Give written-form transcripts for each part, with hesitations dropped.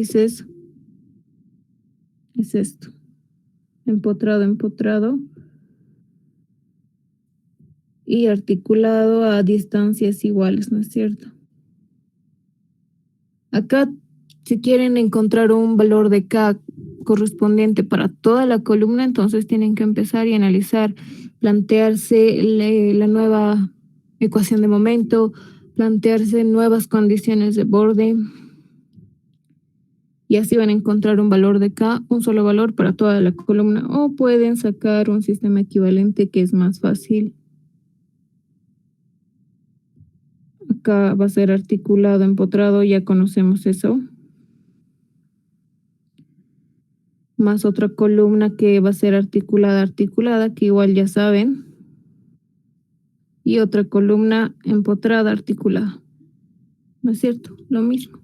es esto. Empotrado, empotrado. Y articulado a distancias iguales, ¿no es cierto? Acá, si quieren encontrar un valor de K correspondiente para toda la columna, entonces tienen que empezar y analizar, plantearse la nueva ecuación de momento, plantearse nuevas condiciones de borde, y así van a encontrar un valor de K, un solo valor para toda la columna, o pueden sacar un sistema equivalente que es más fácil. Acá va a ser articulado, empotrado, ya conocemos eso. Más otra columna que va a ser articulada, articulada, que igual ya saben. Y otra columna empotrada, articulada. ¿No es cierto? Lo mismo.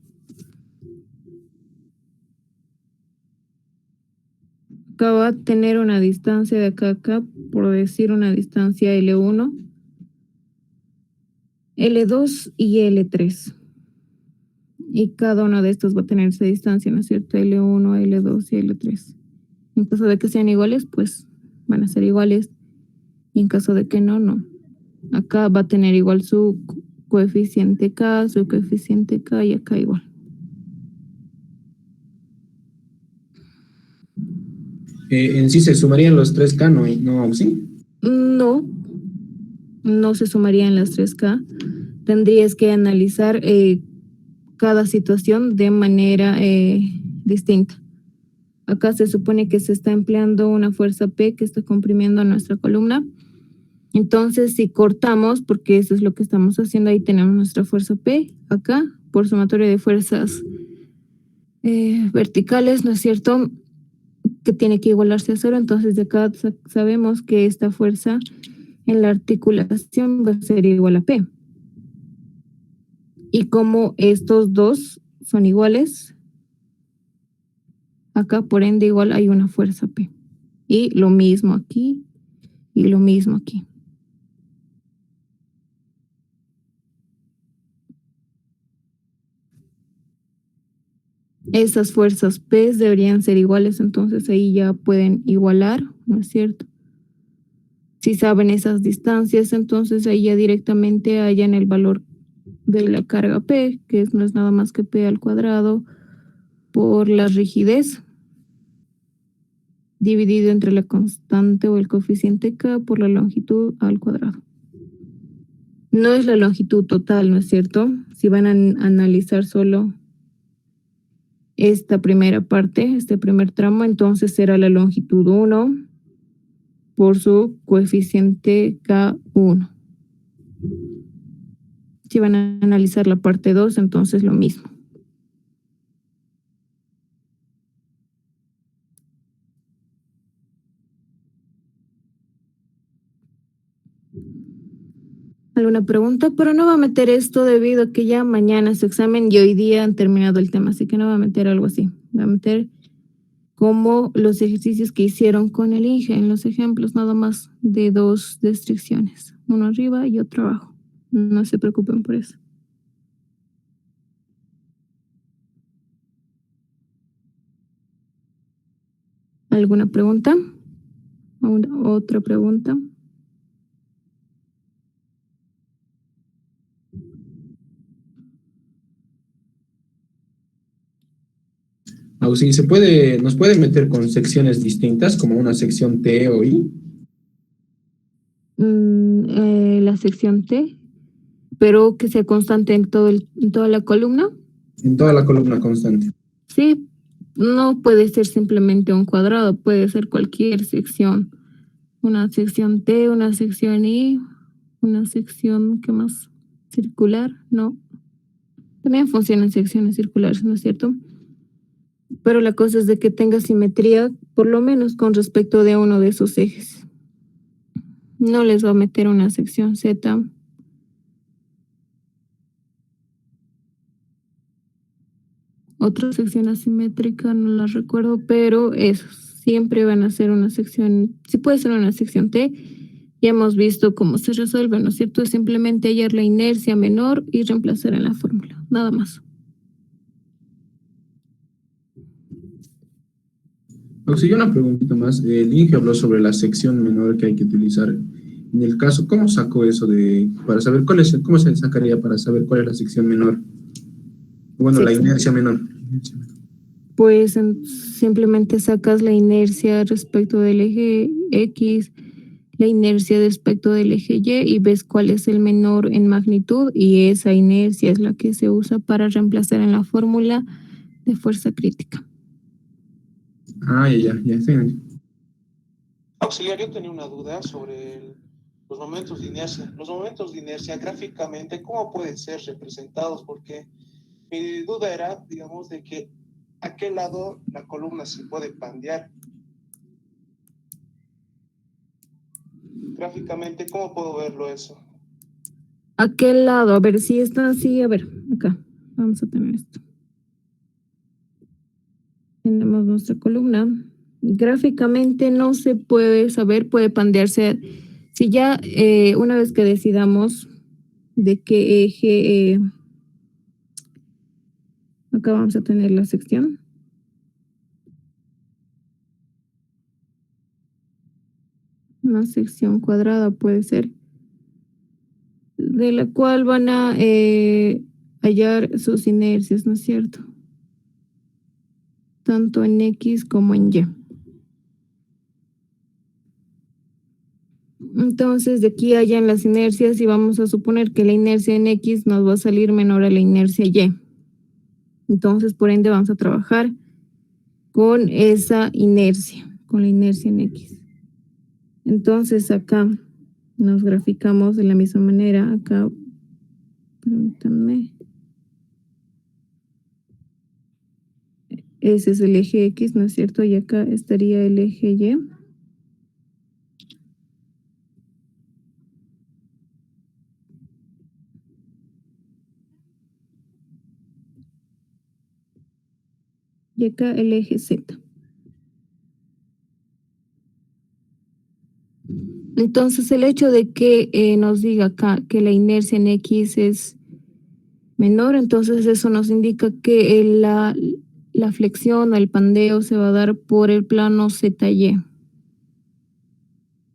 Acá va a tener una distancia de acá a acá, por decir una distancia L1, L2 y L3. Y cada uno de estos va a tener esa distancia, ¿no es cierto? L1, L2 y L3. En caso de que sean iguales, pues van a ser iguales. Y en caso de que no, no. Acá va a tener igual su coeficiente K, su coeficiente K y acá igual. En sí se sumarían los 3K, ¿no? ¿Sí? No, no se sumarían las 3K. Tendrías que analizar cada situación de manera distinta. Acá se supone que se está empleando una fuerza P que está comprimiendo nuestra columna. Entonces, si cortamos, porque eso es lo que estamos haciendo, ahí tenemos nuestra fuerza P, acá, por sumatoria de fuerzas verticales, ¿no es cierto?, que tiene que igualarse a 0. Entonces, de acá sabemos que esta fuerza en la articulación va a ser igual a P. Y como estos dos son iguales, acá por ende igual hay una fuerza P. Y lo mismo aquí y lo mismo aquí. Esas fuerzas P deberían ser iguales, entonces ahí ya pueden igualar, ¿no es cierto? Si saben esas distancias, entonces ahí ya directamente hallan el valor de la carga P, que no es nada más que P al cuadrado por la rigidez, dividido entre la constante o el coeficiente K por la longitud al cuadrado. No es la longitud total, ¿no es cierto? Si van a analizar solo esta primera parte, este primer tramo, entonces será la longitud 1 por su coeficiente K1. Si van a analizar la parte 2, entonces lo mismo. ¿Alguna pregunta? Pero no va a meter esto debido a que ya mañana es su examen y hoy día han terminado el tema, así que no va a meter algo así. Va a meter como los ejercicios que hicieron con el INGE en los ejemplos, nada más de 2 restricciones, uno arriba y otro abajo. No se preocupen por eso. ¿Alguna pregunta? ¿Otra pregunta? O sí, nos puede meter con secciones distintas, como una sección T o I. La sección T, pero que sea constante en toda la columna. En toda la columna constante. Sí, no puede ser simplemente un cuadrado, puede ser cualquier sección. Una sección T, una sección I, una sección, ¿qué más? Circular, no. También funcionan secciones circulares, ¿no es cierto? Pero la cosa es de que tenga simetría, por lo menos con respecto de uno de esos ejes. No les va a meter una sección Z. Otra sección asimétrica, no la recuerdo, pero eso, siempre van a ser una sección, si puede ser una sección T, ya hemos visto cómo se resuelve, ¿no es cierto? Es simplemente hallar la inercia menor y reemplazar en la fórmula, nada más. Auxilio, una preguntita más. El Inge habló sobre la sección menor que hay que utilizar. En el caso, ¿cómo sacó eso para saber cómo se sacaría para saber cuál es la sección menor? Bueno, la Sección. inercia menor. Pues simplemente sacas la inercia respecto del eje X, la inercia respecto del eje Y y ves cuál es el menor en magnitud y esa inercia es la que se usa para reemplazar en la fórmula de fuerza crítica. Ah, ya, sí. Auxiliar, yo tenía una duda sobre los momentos de inercia. Los momentos de inercia gráficamente, ¿cómo pueden ser representados? Porque mi duda era, digamos, de que a qué lado la columna se puede pandear. Gráficamente, ¿cómo puedo verlo eso? ¿A qué lado? A ver si está así. A ver, acá. Vamos a tener esto. Tenemos nuestra columna. Gráficamente no se puede saber, puede pandearse. Si ya una vez que decidamos de qué eje, acá vamos a tener la sección. Una sección cuadrada puede ser, de la cual van a hallar sus inercias, ¿no es cierto? Tanto en X como en Y. Entonces, de aquí hallan las inercias y vamos a suponer que la inercia en X nos va a salir menor a la inercia Y. Entonces, por ende, vamos a trabajar con esa inercia, con la inercia en X. Entonces, acá nos graficamos de la misma manera. Acá, permítanme. Ese es el eje X, ¿no es cierto? Y acá estaría el eje Y. Y acá el eje Z. Entonces, el hecho de que nos diga acá que la inercia en X es menor, entonces eso nos indica que la flexión o el pandeo se va a dar por el plano ZY.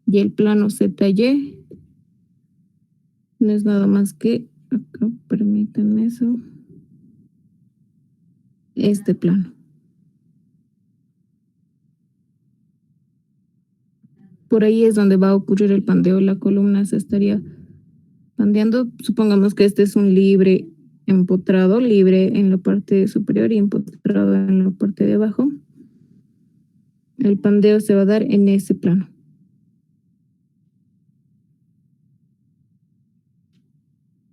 Y el plano ZY no es nada más que, acá permítanme eso, este plano. Por ahí es donde va a ocurrir el pandeo. La columna se estaría pandeando. Supongamos que este es un libre empotrado, libre en la parte superior y empotrado en la parte de abajo. El pandeo se va a dar en ese plano.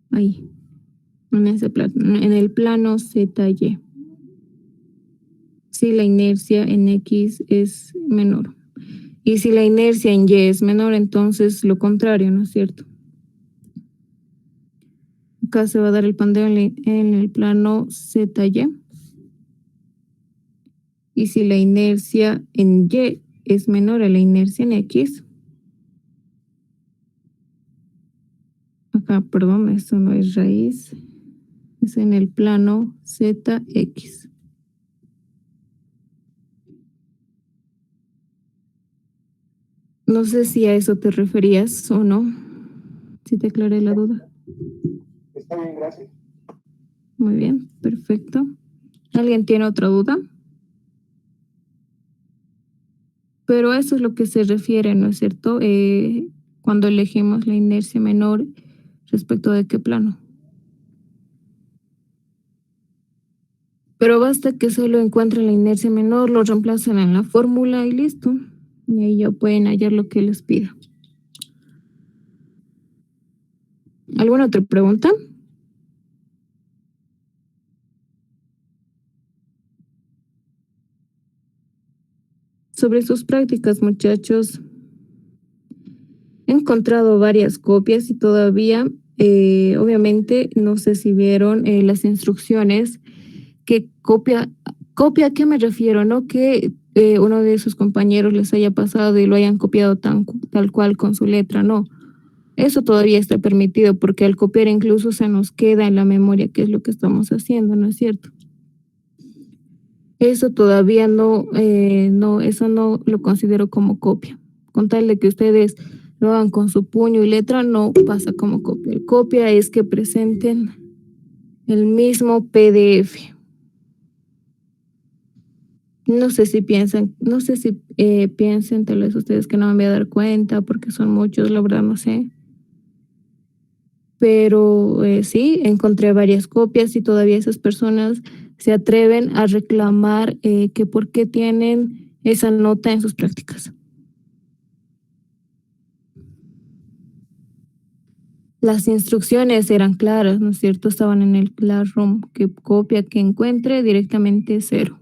Ahí, en ese plano, en el plano ZY. Si la inercia en X es menor. Y si la inercia en Y es menor, entonces lo contrario, ¿no es cierto? Acá se va a dar el pandeo en el plano ZY. Y si la inercia en Y es menor a la inercia en X, acá, perdón, esto no es raíz, es en el plano ZX. No sé si a eso te referías o no, si te aclaré la duda. Está bien, gracias. Muy bien, perfecto. ¿Alguien tiene otra duda? Pero eso es lo que se refiere, ¿no es cierto? Cuando elegimos la inercia menor respecto de qué plano. Pero basta que solo encuentren la inercia menor, lo reemplazan en la fórmula y listo. Y ahí ya pueden hallar lo que les pida. ¿Alguna otra pregunta? Sobre sus prácticas, muchachos, he encontrado varias copias y todavía, obviamente, no sé si vieron las instrucciones que copia, ¿a qué me refiero? No que uno de sus compañeros les haya pasado y lo hayan copiado tal cual con su letra, no. Eso todavía está permitido porque al copiar incluso se nos queda en la memoria qué es lo que estamos haciendo, ¿no es cierto? Eso todavía eso no lo considero como copia. Con tal de que ustedes lo hagan con su puño y letra, no pasa como copia. El copia es que presenten el mismo PDF. No sé si piensen tal vez ustedes que no me voy a dar cuenta porque son muchos, la verdad no sé. Pero sí, encontré varias copias y todavía esas personas se atreven a reclamar que por qué tienen esa nota en sus prácticas. Las instrucciones eran claras, ¿no es cierto? Estaban en el Classroom, que copia que encuentre directamente 0.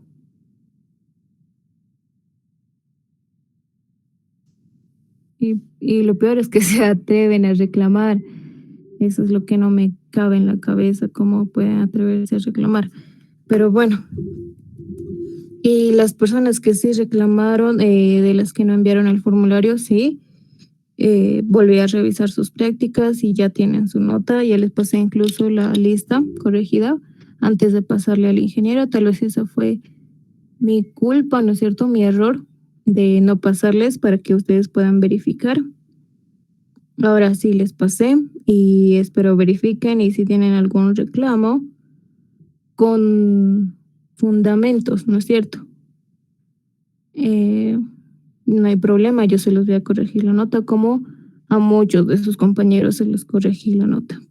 Y lo peor es que se atreven a reclamar. Eso es lo que no me cabe en la cabeza, cómo pueden atreverse a reclamar. Pero bueno, y las personas que sí reclamaron, de las que no enviaron el formulario, sí, volví a revisar sus prácticas y ya tienen su nota, ya les pasé incluso la lista corregida antes de pasarle al ingeniero. Tal vez esa fue mi culpa, ¿no es cierto? Mi error de no pasarles para que ustedes puedan verificar. Ahora sí les pasé y espero verifiquen y si tienen algún reclamo con fundamentos, ¿no es cierto? No hay problema, yo se los voy a corregir la nota como a muchos de sus compañeros se les corregí la nota.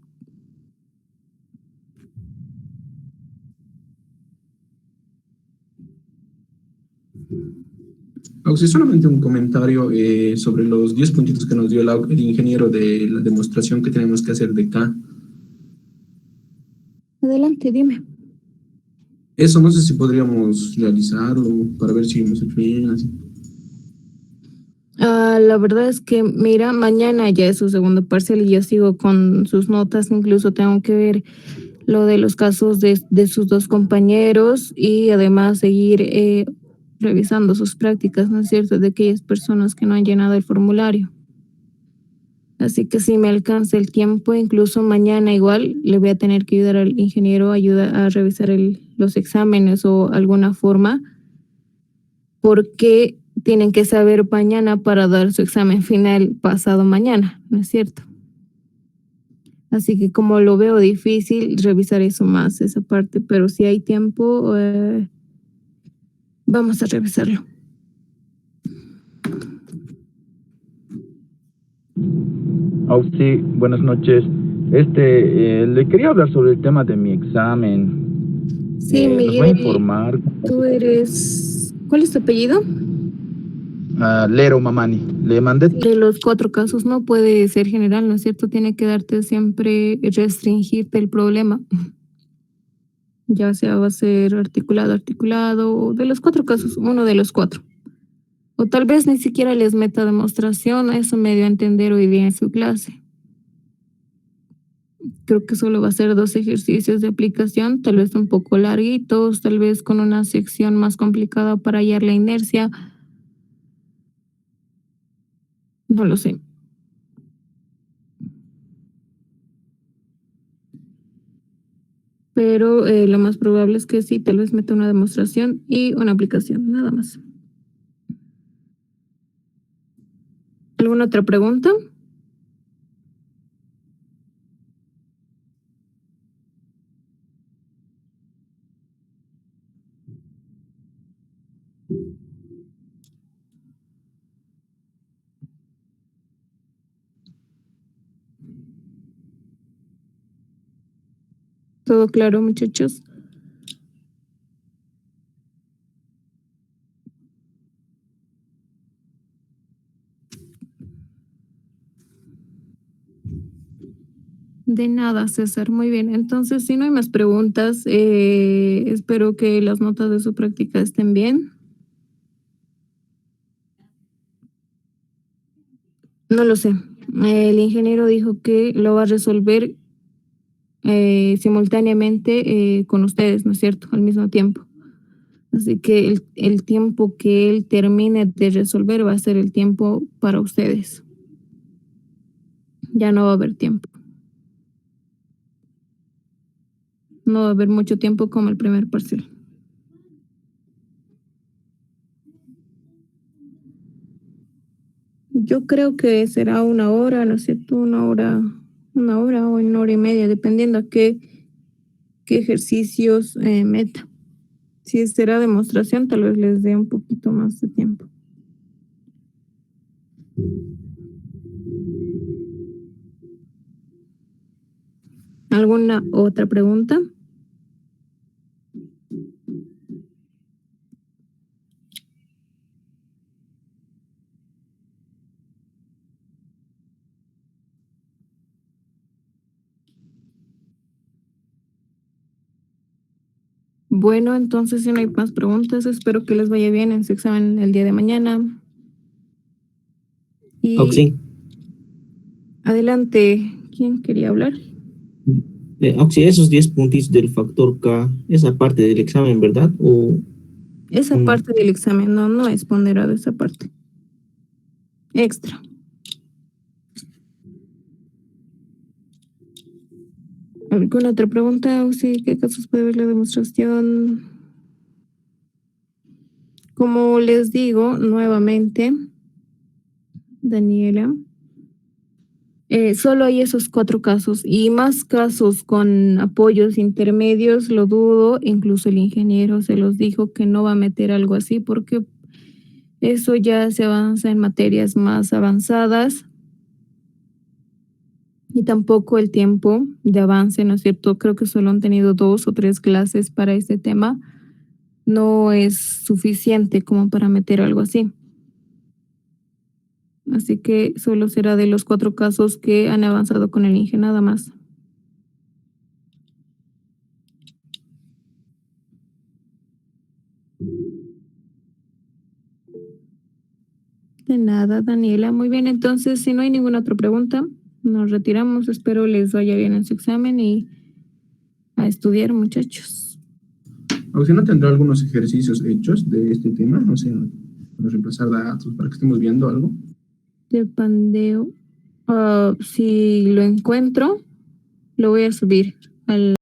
Auxi, solamente un comentario sobre los 10 puntitos que nos dio el ingeniero de la demostración que tenemos que hacer de K. Adelante, dime. Eso no sé si podríamos realizarlo para ver si hemos hecho bien. Así. La verdad es que, mira, mañana ya es su segundo parcial y yo sigo con sus notas, incluso tengo que ver lo de los casos de sus dos compañeros y además seguir revisando sus prácticas, ¿no es cierto?, de aquellas personas que no han llenado el formulario. Así que si me alcanza el tiempo, incluso mañana igual le voy a tener que ayudar al ingeniero a revisar los exámenes o alguna forma, porque tienen que saber mañana para dar su examen final pasado mañana, ¿no es cierto? Así que como lo veo difícil, revisar eso más, esa parte, pero si hay tiempo, vamos a revisarlo. Sí, buenas noches. Le quería hablar sobre el tema de mi examen. Sí, ¿Nos va a Miguel, informar? ¿cuál es tu apellido? Lero Mamani. Le mandé. De los 4 casos no puede ser general, ¿no es cierto? Tiene que darte siempre, restringirte el problema. Ya sea va a ser articulado, o de los 4 casos, uno de los 4. O tal vez ni siquiera les meta demostración, eso me dio a entender hoy día en su clase. Creo que solo va a ser 2 ejercicios de aplicación, tal vez un poco larguitos, tal vez con una sección más complicada para hallar la inercia. No lo sé. Pero lo más probable es que sí, tal vez meta una demostración y una aplicación, nada más. ¿Alguna otra pregunta? ¿Todo claro, muchachos? De nada, César. Muy bien. Entonces, si no hay más preguntas, espero que las notas de su práctica estén bien. No lo sé. El ingeniero dijo que lo va a resolver simultáneamente con ustedes, ¿no es cierto? Al mismo tiempo. Así que el tiempo que él termine de resolver va a ser el tiempo para ustedes. Ya no va a haber tiempo. No va a haber mucho tiempo como el primer parcial. Yo creo que será 1 hora, ¿no es cierto? 1 hora, 1 hora o 1 hora y media, dependiendo a qué ejercicios meta. Si será demostración, tal vez les dé un poquito más de tiempo. ¿Alguna otra pregunta? Bueno, entonces si no hay más preguntas, espero que les vaya bien en su examen el día de mañana. Y Oxy, adelante, ¿quién quería hablar? Oxy, esos 10 puntitos del factor K, esa parte del examen, ¿verdad? Esa No. parte del examen no es ponderada, esa parte. Extra. ¿Alguna otra pregunta? Sí, ¿qué casos puede ver la demostración? Como les digo nuevamente, Daniela, solo hay esos 4 casos y más casos con apoyos intermedios, lo dudo. Incluso el ingeniero se los dijo que no va a meter algo así porque eso ya se avanza en materias más avanzadas. Y tampoco el tiempo de avance, ¿no es cierto? Creo que solo han tenido 2 o 3 clases para este tema. No es suficiente como para meter algo así. Así que solo será de los 4 casos que han avanzado con el INGE, nada más. De nada, Daniela. Muy bien, entonces, si no hay ninguna otra pregunta, nos retiramos. Espero les vaya bien en su examen y a estudiar, muchachos. O si no, tendrá algunos ejercicios hechos de este tema, o sea, para reemplazar datos, para que estemos viendo algo. De pandeo. Si lo encuentro, lo voy a subir al